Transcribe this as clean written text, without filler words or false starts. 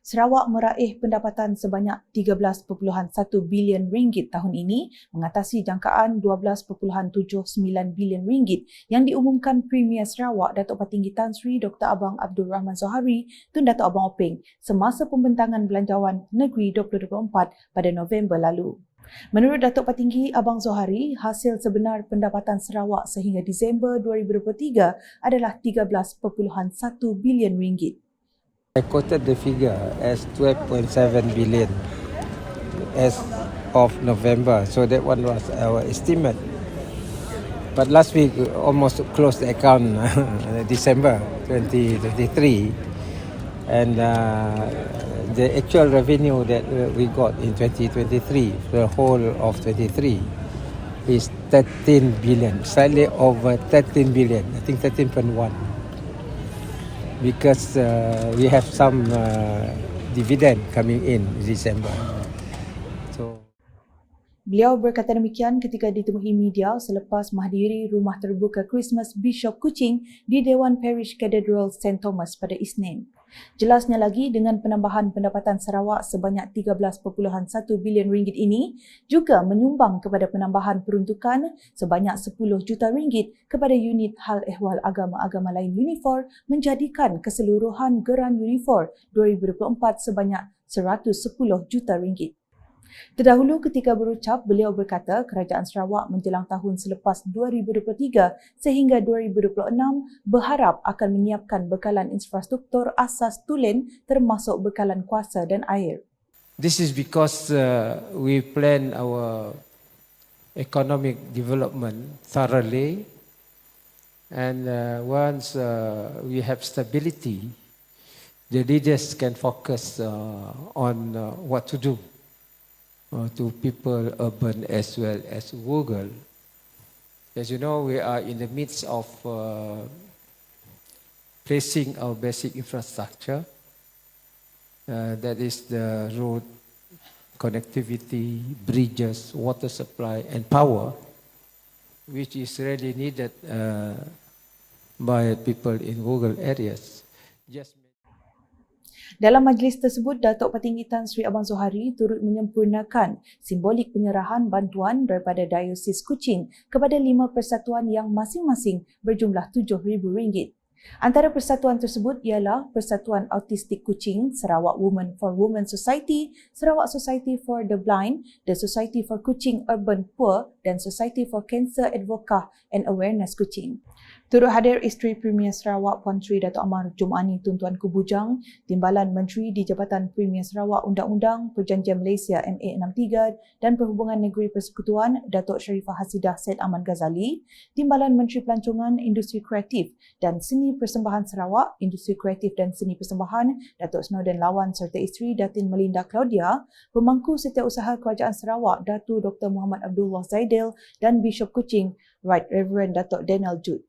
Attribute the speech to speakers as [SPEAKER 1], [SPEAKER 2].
[SPEAKER 1] Sarawak meraih pendapatan sebanyak 13.1 bilion ringgit tahun ini mengatasi jangkaan 12.79 bilion ringgit yang diumumkan Premier Sarawak Datuk Patinggi Tan Sri Dr. Abang Abdul Rahman Zohari Tun Datuk Abang Openg semasa pembentangan Belanjawan Negeri 2024 pada November lalu. Menurut Datuk Patinggi Abang Zohari, hasil sebenar pendapatan Sarawak sehingga Disember 2023 adalah 13.1 bilion ringgit.
[SPEAKER 2] I quoted the figure as 12.7 billion as of November, so that one was our estimate. But last week almost closed the account December 2023, and the actual revenue that we got in 2023, the whole of 23, is 13 billion, slightly over 13 billion, I think 13.1. Because we have some dividend coming in December. So
[SPEAKER 1] Beliau berkata demikian ketika ditemui media selepas menghadiri rumah terbuka Christmas Bishop Kuching di Dewan Parish Cathedral St. Thomas pada Isnin. Jelasnya lagi, dengan penambahan pendapatan Sarawak sebanyak 13.1 bilion ringgit ini juga menyumbang kepada penambahan peruntukan sebanyak 10 juta ringgit kepada unit hal ehwal agama-agama lain Unifor, menjadikan keseluruhan geran Unifor 2024 sebanyak 110 juta ringgit. Terdahulu ketika berucap, beliau berkata kerajaan Sarawak menjelang tahun selepas 2023 sehingga 2026 berharap akan menyiapkan bekalan infrastruktur asas tulen termasuk bekalan kuasa dan air.
[SPEAKER 2] this is because we plan our economic development thoroughly, and once we have stability, the leaders can focus on what to do. To people, urban as well as rural. As you know, we are in the midst of placing our basic infrastructure. That is the road connectivity, bridges, water supply, and power, which is really needed by people in rural areas.
[SPEAKER 1] Dalam majlis tersebut, Datuk Patinggi Tan Sri Abang Zohari turut menyempurnakan simbolik penyerahan bantuan daripada Diosis Kuching kepada 5 persatuan yang masing-masing berjumlah RM7,000. Antara persatuan tersebut ialah Persatuan Autistik Kuching, Sarawak Women for Women Society, Sarawak Society for the Blind, the Society for Kuching Urban Poor dan Society for Cancer Advocate and Awareness Kuching. Turut hadir Isteri Premier Sarawak Puan Sri Dato' Amar Jumani Tun Tuanku Bujang, Timbalan Menteri di Jabatan Premier Sarawak Undang-Undang, Perjanjian Malaysia MA63 dan Perhubungan Negeri Persekutuan Datuk Sharifah Hasidah Said Aman Ghazali, Timbalan Menteri Pelancongan Industri Kreatif dan Seni Persembahan Sarawak, Industri Kreatif dan Seni Persembahan Datuk Snowden Lawan serta Isteri Datin Melinda Claudia, Pemangku Setiausaha Kerajaan Sarawak Datu Dr. Muhammad Abdullah Zaidil dan Bishop Kuching Right Reverend Datuk Daniel Jude.